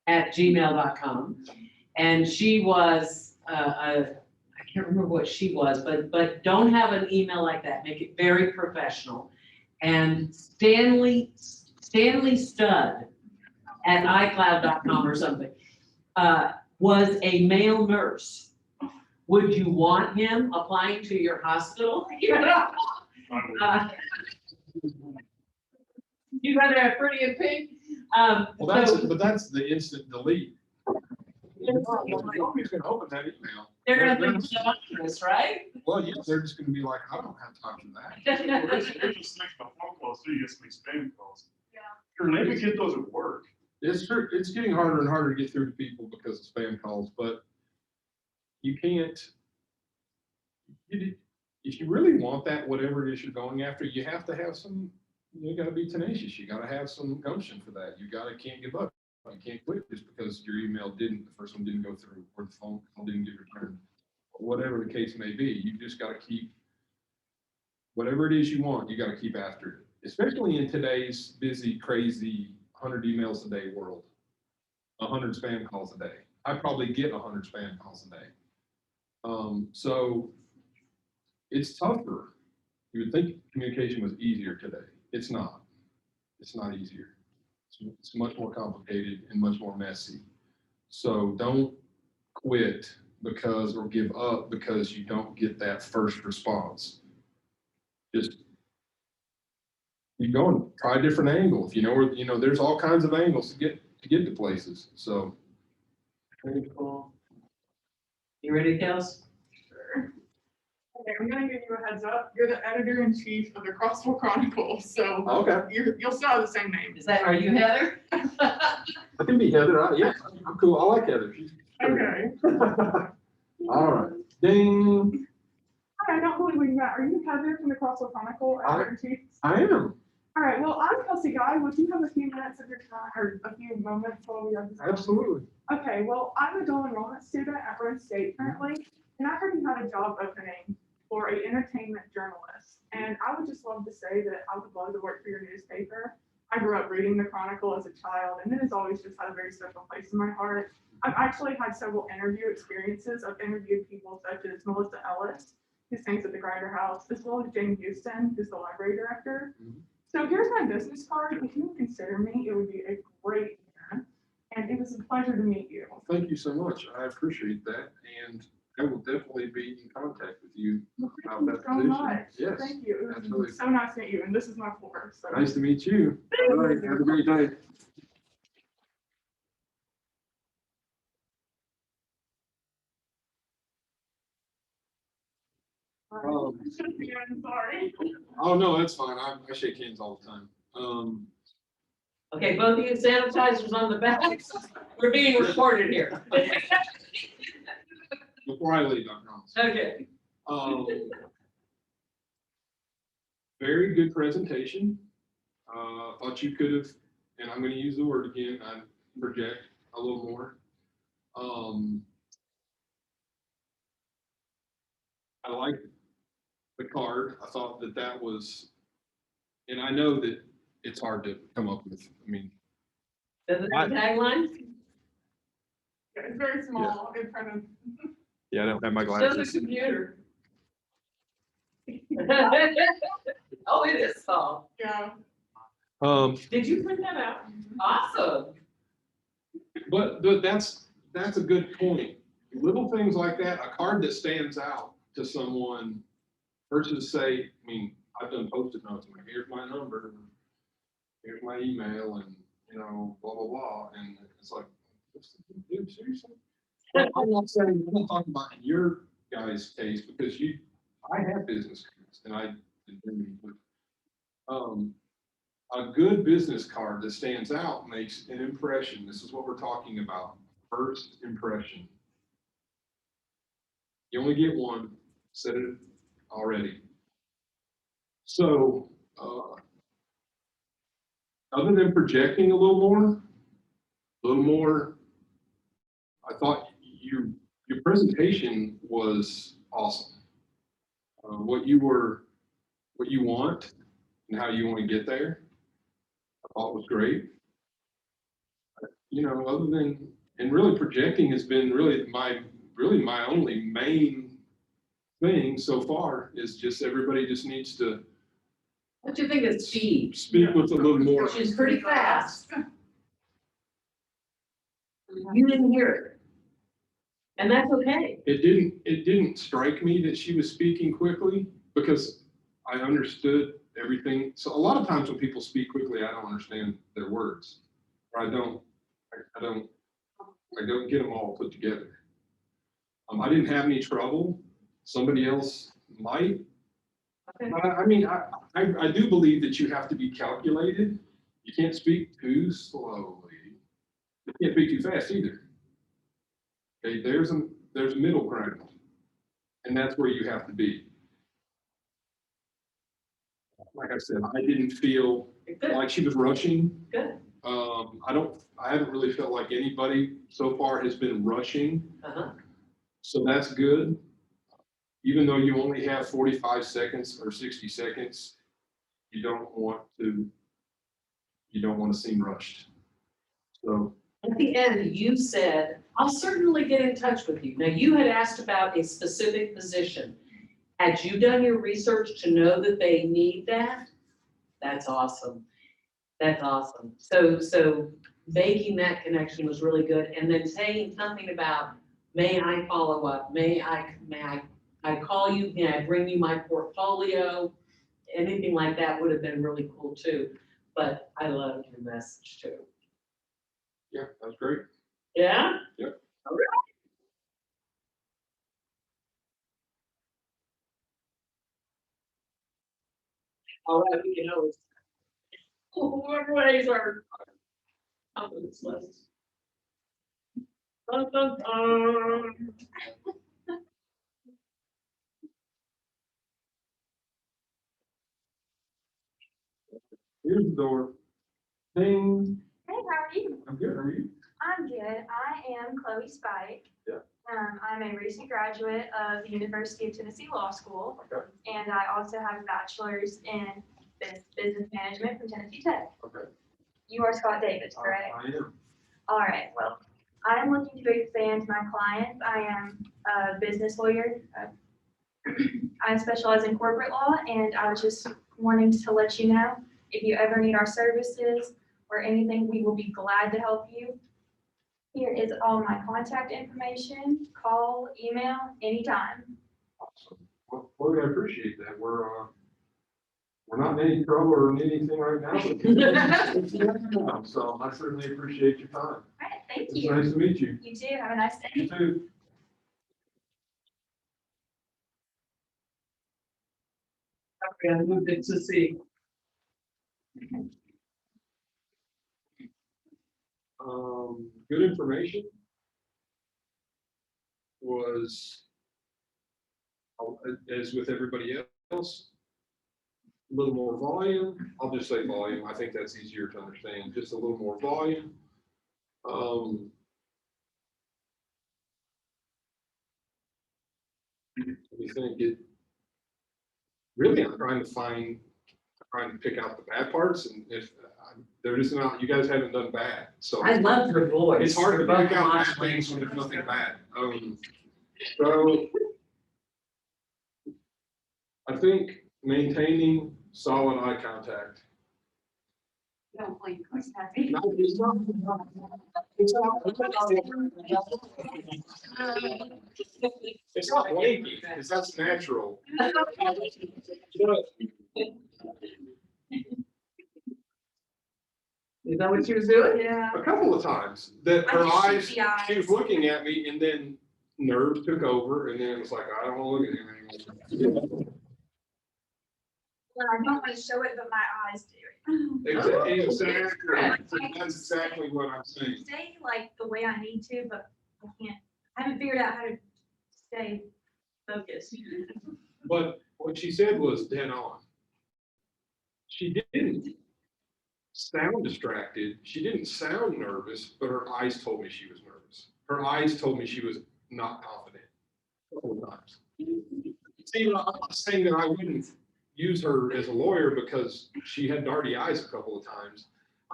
at gmail.com. And she was, I can't remember what she was, but don't have an email like that. Make it very professional. And Stanley Stud at iCloud.com or something, was a male nurse. Would you want him applying to your hospital? You'd rather have Pretty in Pink? But that's the instant delete. Nobody's gonna open that email. They're gonna think it's anonymous, right? Well, yeah, they're just gonna be like, I don't have time for that. Well, there's just next to phone calls too, you get some spam calls. Yeah. Sure, maybe get those at work. It's getting harder and harder to get through to people because of spam calls, but you can't. If you really want that, whatever it is you're going after, you have to have some. You got to be tenacious. You got to have some gumption for that. Can't give up. You can't quit just because your email didn't, the first one didn't go through, or the phone call didn't get returned. Whatever the case may be, you just gotta keep, whatever it is you want, you gotta keep after it. Especially in today's busy, crazy, 100 emails a day world. 100 spam calls a day. I probably get 100 spam calls a day. So it's tougher. You would think communication was easier today. It's not. It's not easier. It's much more complicated and much more messy. So don't quit because, or give up because you don't get that first response. Just keep going, try a different angle. If you know where, there's all kinds of angles to get to places. So. Very cool. You ready, Kels? Sure. Okay, I'm gonna give you a heads up. You're the editor-in-chief of the Crossville Chronicle, so Okay. you'll still have the same name. Are you Heather? I can be Heather. Yeah, I'm cool. I like Heather. She's Okay. all right. Ding. Hi, I don't believe we met. Are you Heather from the Crossville Chronicle, editor-in-chief? I am. All right, well, I'm Kelsey Guy. Would you have a few minutes of your time, or a few moments while we have this? Absolutely. Okay, well, I'm a dual enrollment student at Rhode State currently, and I heard you had a job opening for an entertainment journalist. And I would just love to say that I would love to work for your newspaper. I grew up reading the Chronicle as a child, and it has always just had a very special place in my heart. I've actually had several interview experiences. I've interviewed people such as Melissa Ellis, who sings at the Grinder House, as well as Jane Houston, who's the library director. So here's my business card. If you would consider me, it would be a great honor. And it was a pleasure to meet you. Thank you so much. I appreciate that. And I will definitely be in contact with you about that Thank you so much. position. Yes. Thank you. It was absolutely. so nice to meet you. And this is my floor. So. Nice to meet you. All right. Have a great day. I'm sorry. Oh, no, that's fine. I shake hands all the time. Okay, both of you sanitizers on the back. We're being recorded here. Before I leave, I promise. Okay. Very good presentation. Thought you could have, and I'm going to use the word again, I project a little more. I like the card. I thought that was, and I know that it's hard to come up with. I mean, Does it have a tagline? Yeah, it's very small in front of. yeah, I don't have my Show the computer. Oh, it is small. Yeah. Did you print that out? Awesome. But that's a good point. Little things like that, a card that stands out to someone versus say, I mean, I've done Post-it notes. I'm like, here's my number, here's my email, and blah blah blah, and it's like, dude, seriously? Well, I'm not talking about in your guys' case because I have business cards and I didn't, a good business card that stands out makes an impression. This is what we're talking about. First impression. You only get one, said it already. So, other than projecting a little more, I thought your presentation was awesome. What you want and how you want to get there, I thought was great. Other than, and really projecting has been really my only main thing so far is just everybody just needs to What do you think of speed? speak with a little more. She's pretty fast. You didn't hear it. And that's okay. It didn't strike me that she was speaking quickly because I understood everything. So a lot of times when people speak quickly, I don't understand their words, or I don't get them all put together. I didn't have any trouble. Somebody else might. Okay. I mean, I do believe that you have to be calculated. You can't speak too slowly. You can't speak too fast either. Okay, there's a middle ground, and that's where you have to be. Like I said, I didn't feel Good. like she was rushing. Good. I haven't really felt like anybody so far has been rushing, Uh-huh. so that's good. Even though you only have 45 seconds or 60 seconds, you don't want to seem rushed. So, At the end, you said, I'll certainly get in touch with you. Now, you had asked about a specific position. Had you done your research to know that they need that? That's awesome. That's awesome. So making that connection was really good. And then saying something about, may I follow up? May I call you? May I bring you my portfolio? Anything like that would have been really cool too. But I loved your message too. yeah, that's great. Yeah? Yep. All right. All right, we can always. Raise our confidence levels. Dun, dun, dun. Here's the door. Ding. Hey, how are you? I'm good. How are you? I'm good. I am Chloe Spike. Yeah. I'm a recent graduate of the University of Tennessee Law School. Okay. And I also have a bachelor's in business management from Tennessee Tech. Okay. You are Scott Davis, correct? I am. All right, well, I'm looking to expand my clients. I am a business lawyer. I specialize in corporate law, and I was just wanting to let you know, if you ever need our services or anything, we will be glad to help you. Here is all my contact information. Call, email, anytime. Awesome. Well, I appreciate that. We're not in any trouble or anything right now. So I certainly appreciate your time. All right, thank It's you. nice to meet you. You too. Have a nice day. You too. Okay, I moved it to see. Good information was, as with everybody else, a little more volume. I'll just say volume. I think that's easier to understand. Just a little more volume. We think it really, I'm trying to pick out the bad parts, and if there is not, you guys haven't done bad, so I love your voice. it's hard to You're pick out bad both things when there's nothing bad. So I think maintaining solid eye contact. Don't blink, Chris, happy. No, it's not- It's not blinking, because that's natural. Is that what you was doing? Yeah. A couple of times that her I just eyes, shoot the eyes. she was looking at me, and then nerves took over, and then it was like, I don't want to look at him anymore. Well, I don't want to show it, but my eyes do. Exactly. That's exactly what I'm saying. Stay like the way I need to, but I can't. I haven't figured out how to stay focused. But what she said was dead on. She didn't sound distracted. She didn't sound nervous, but her eyes told me she was nervous. Her eyes told me she was not confident. A couple of times. See, I'm not saying that I wouldn't use her as a lawyer because she had darty eyes a couple of times.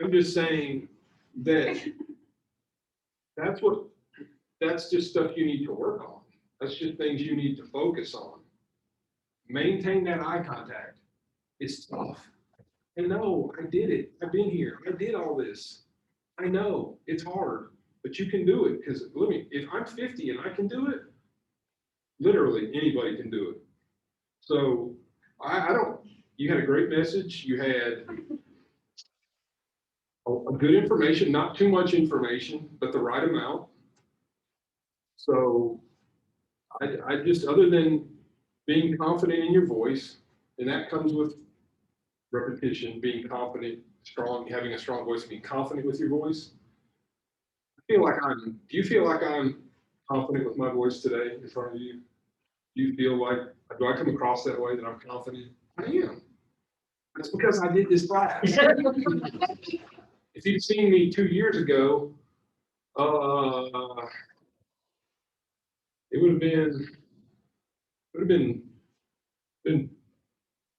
I'm just saying that that's just stuff you need to work on. That's just things you need to focus on. Maintain that eye contact. It's tough. And no, I did it. I've been here. I did all this. I know it's hard, but you can do it. Because let me, if I'm 50 and I can do it, literally anybody can do it. So I don't, you had a great message. You had a good information, not too much information, but the right amount. So I just, other than being confident in your voice, and that comes with repetition, being confident, strong, having a strong voice, being confident with your voice. Do you feel like I'm confident with my voice today in front of you? Do you feel like, do I come across that way, that I'm confident? I am. That's because I did this class. if you'd seen me 2 years ago, it would have been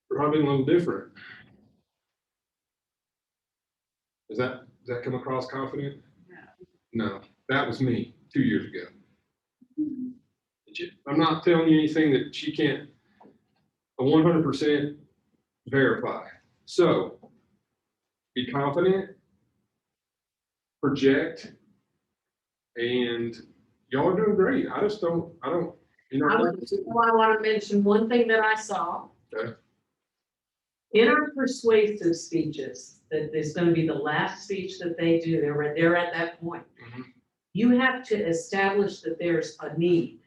probably a little different. Does that come across confident? No, that was me 2 years ago. I'm not telling you anything that she can't 100% verify. So be confident, project, and y'all are doing great. I don't, you know. I want to mention one thing that I saw. Okay. In our persuasive speeches, that is going to be the last speech that they do, they're at that point. Mhm. You have to establish that there's a need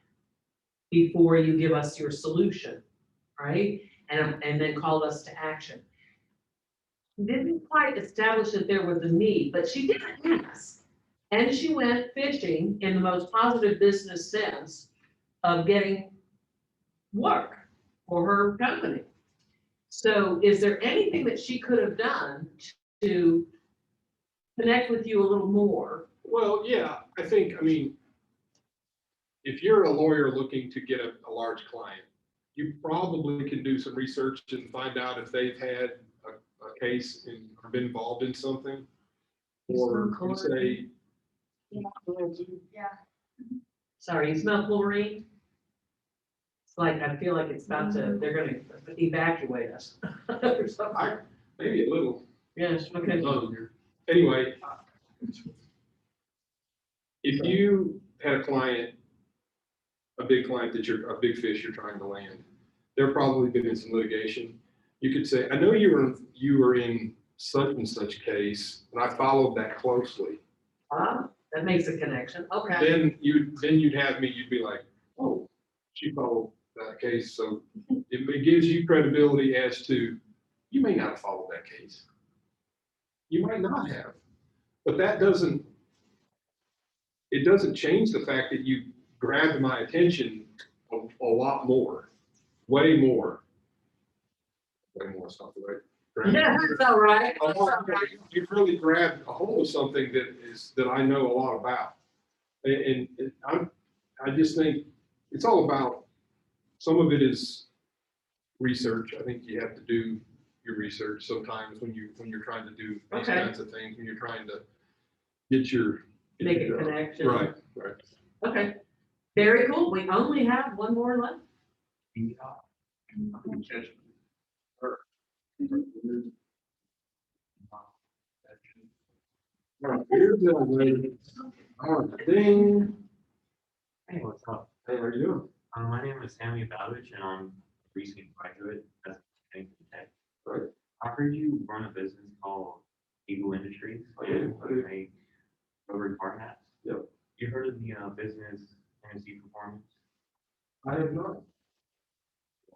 before you give us your solution, right? And then call us to action. Didn't quite establish that there was a need, but she didn't ask. And she went fishing in the most positive business sense of getting work for her company. So is there anything that she could have done to connect with you a little more? Well, yeah, I mean, if you're a lawyer looking to get a large client, you probably can do some research and find out if they've had a case and or been involved in something. Or you can say. Yeah. Sorry, you smell chlorine? It's like, I feel like it's about to, they're gonna evacuate us. Or something. Maybe a little. Yes, okay. Anyway, if you had a client, a big client a big fish you're trying to land, they're probably been in some litigation. You could say, I know you were in such and such case, and I followed that closely. That makes a connection, okay. Then you'd have me, you'd be like, oh, she followed that case, so it gives you credibility as to, you may not have followed that case. You might not have, but it doesn't change the fact that you grabbed my attention a lot more, way more. Way more is not the right. Yeah, that's all right. A lot more. You've really grabbed a hold of something that I know a lot about. And I just think it's all about, some of it is research. I think you have to do your research sometimes when you're trying to do these Okay. kinds of things, when you're trying to get your. Make a connection. Right. Okay, very cool. We only have one more left. Here's the lady. Ding. Hey, what's up? Hey, how are you doing? My name is Sammy Bowditch, and I'm a recent graduate as a tech. Right. I heard you run a business called Eagle Industries. I do. You make rubber car hats. Yep. You heard of the business Tennessee Performance? I have not.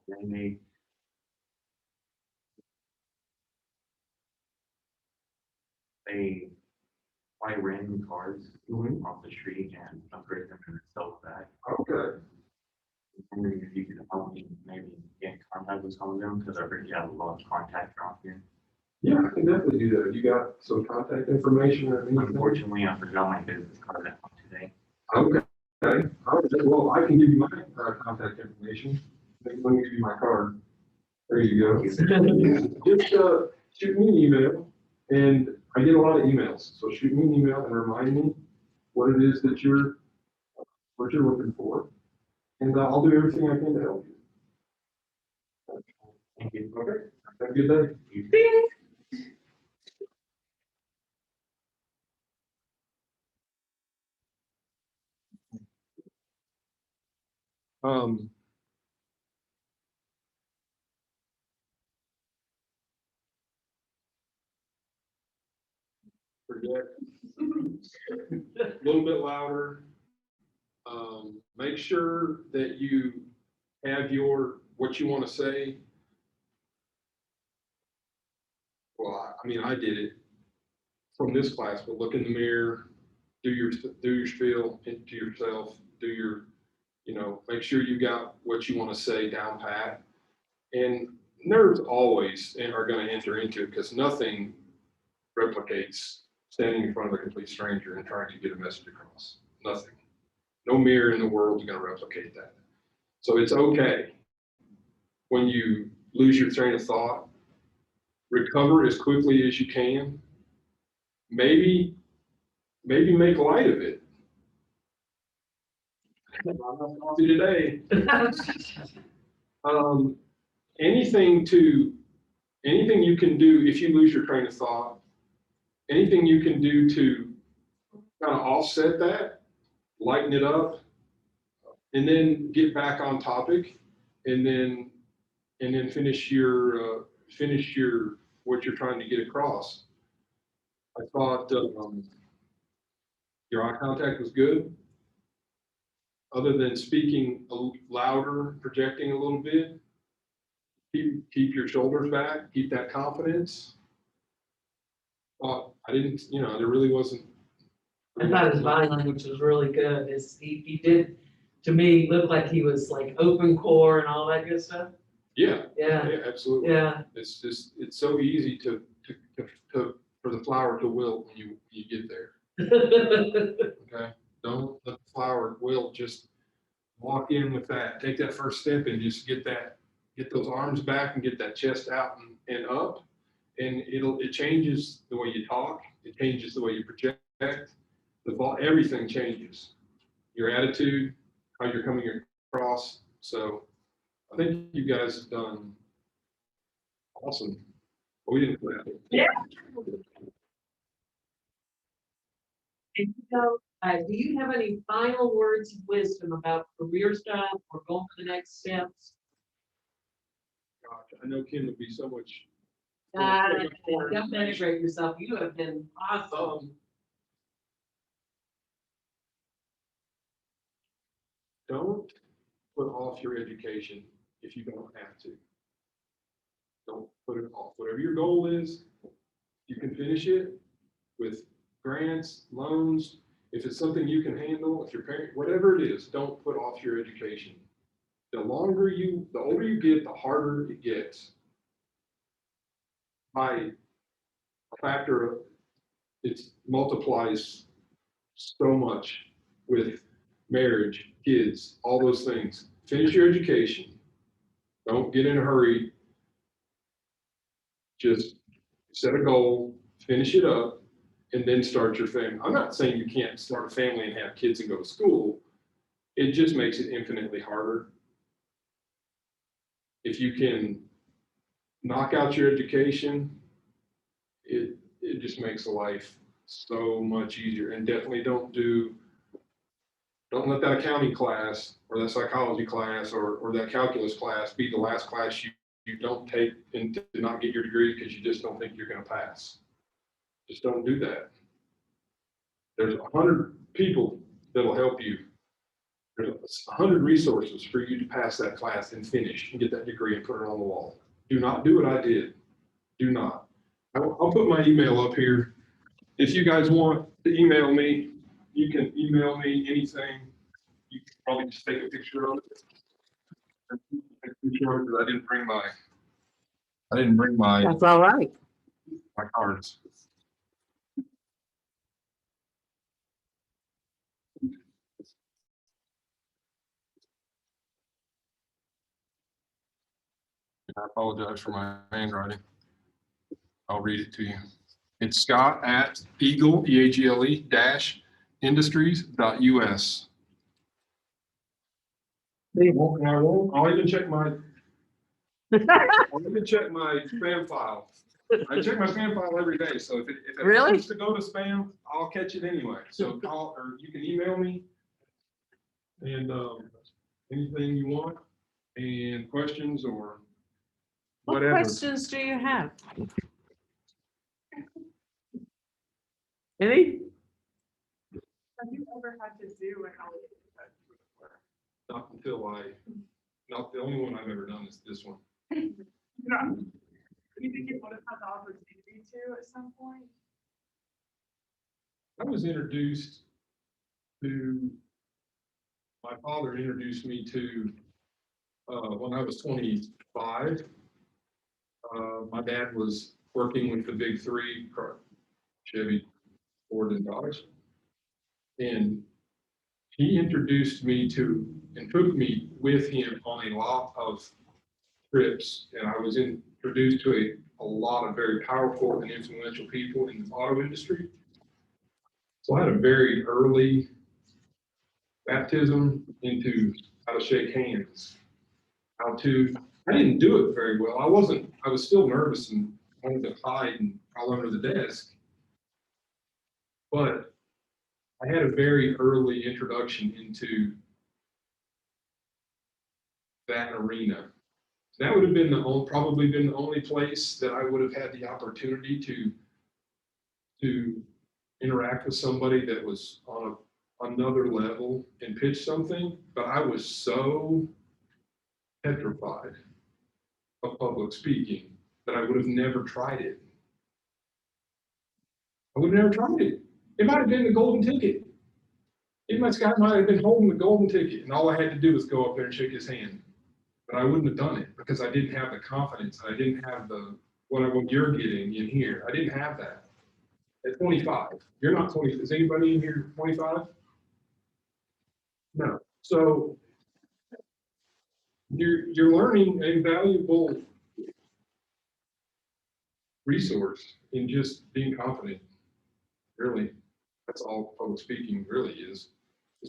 They make they buy random cars off the street and upgrade them and sell them back. Okay. I'm wondering if you could help me maybe get in contact with some of them, because I heard you have a lot of contacts around here. Yeah, I can definitely do that. You got some contact information or anything? Unfortunately, I forgot my business card at home today. Okay. All right. Well, I can give you my contact information. Let me give you my card. There you go. Just shoot me an email, and I get a lot of emails. So shoot me an email and remind me what it is that you're looking for, and I'll do everything I can to help you. Thank you. Okay. Have a good day. Ding. Forget. A little bit louder. Make sure that you have what you want to say. Well, I mean, I did it from this class, but look in the mirror, do your spiel into yourself, make sure you got what you want to say down pat. And nerves always are going to enter into it, because nothing replicates standing in front of a complete stranger and trying to get a message across. Nothing. No mirror in the world is going to replicate that. So it's okay when you lose your train of thought, recover as quickly as you can. Maybe make light of it. I'm not talking today. Anything you can do if you lose your train of thought, anything you can do to kind of offset that, lighten it up, and then get back on topic, and then finish your what you're trying to get across. I thought your eye contact was good. Other than speaking louder, projecting a little bit, keep your shoulders back, keep that confidence. I didn't, there really wasn't. I thought his body language was really good. He did, to me, look like he was like open core and all that good stuff. Yeah, Yeah, absolutely. yeah. It's it's so easy for the flower to wilt when you get there. Okay, don't let the flower wilt. Just walk in with that. Take that first step and just get those arms back and get that chest out and up. And it changes the way you talk. It changes the way you project. Everything changes. Your attitude, how you're coming across. So I think you guys have done awesome. We didn't play it. Yeah. And so, do you have any final words of wisdom about career stuff or going for the next steps? Gosh, I know Kim would be so much. Don't penetrate yourself. You have been awesome. Don't put off your education if you don't have to. Don't put it off. Whatever your goal is, you can finish it with grants, loans. If it's something you can handle, if your parent, whatever it is, don't put off your education. The older you get, the harder it gets. By a factor of, it multiplies so much with marriage, kids, all those things. Finish your education. Don't get in a hurry. Just set a goal, finish it up, and then start your family. I'm not saying you can't start a family and have kids and go to school. It just makes it infinitely harder. If you can knock out your education, it just makes life so much easier. And definitely don't let that accounting class or that psychology class or that calculus class be the last class you don't take and to not get your degree because you just don't think you're going to pass. Just don't do that. There's 100 people that'll help you. There's 100 resources for you to pass that class and finish and get that degree and put it on the wall. Do not do what I did. Do not. I'll put my email up here. If you guys want to email me, you can email me anything. You can probably just take a picture of it. Because I didn't bring my That's all right. cards. I apologize for my handwriting. I'll read it to you. It's Scott at Eagle, EAGLE -industries.us. I'll even check my spam file. I check my spam file every day, so if it Really? happens to go to spam, I'll catch it anyway. So call, or you can email me and anything you want and questions or What whatever. questions do you have? Any? Have you ever had to do an elevator? Not the only one I've ever done is this one. No. You think you would have had the opportunity to at some point? I was introduced to, my father introduced me to, when I was 25. My dad was working with the big three, Chevy, Ford and Dodge. And he introduced me to, and took me with him on a lot of trips. And I was introduced to a lot of very powerful and influential people in the auto industry. So I had a very early baptism into how to shake hands, I didn't do it very well. I was still nervous and wanted to hide and crawl under the desk. But I had a very early introduction into that arena. That would have been probably been the only place that I would have had the opportunity to interact with somebody that was on another level and pitch something. But I was so petrified of public speaking that I would have never tried it. I would have never tried it. It might have been the golden ticket. This guy might have been holding the golden ticket, and all I had to do was go up there and shake his hand. But I wouldn't have done it because I didn't have the confidence. I didn't have what you're getting in here. I didn't have that. At 25, you're not 20. Is anybody in here 25? No. So you're learning a valuable resource in just being confident. Really, that's all public speaking really is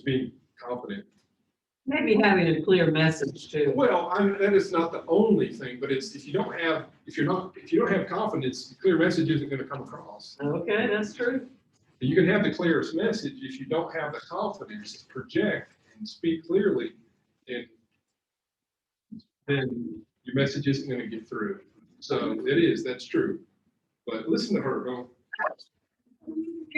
being confident. Maybe having a clear message too. Well, that is not the only thing, but it's if you don't have confidence, the clear message isn't going to come across. Okay, that's true. You can have the clearest message if you don't have the confidence to project and speak clearly, and then your message isn't going to get through. So that's true. But listen to her, girl.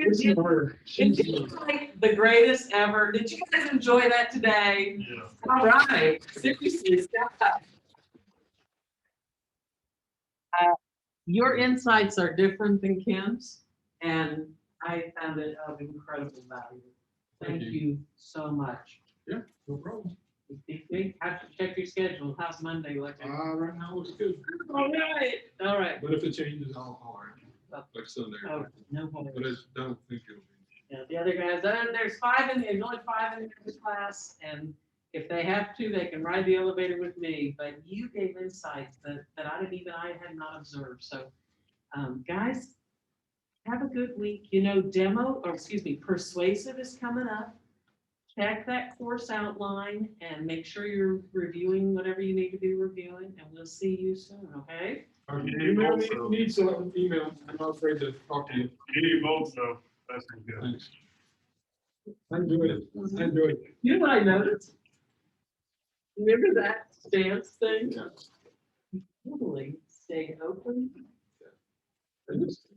Listen to her. It feels like the greatest ever. Did you guys enjoy that today? Yeah. All right. Seriously, Scott. Your insights are different than Kim's, and I found it of incredible value. Thank you so much. Yeah, no problem. We have to check your schedule. How's Monday looking? Right now looks good. All right. All right. But if it changes, I'll holler at you. Like Sunday. Oh, no But I worries. don't think it'll be. Yeah, the other guys, there's only 5 in the class, and if they have to, they can ride the elevator with me. But you gave insights that I had not observed. So, guys, have a good week. Persuasive is coming up. Check that course outline and make sure you're reviewing whatever you need to be reviewing, and we'll see you soon, okay? Email me if you need something, email. I'm not afraid to talk to you. You need votes, so that's good. Thanks. I enjoyed it. You know what I noticed? Remember that stance thing? Yeah. Totally stay open. I just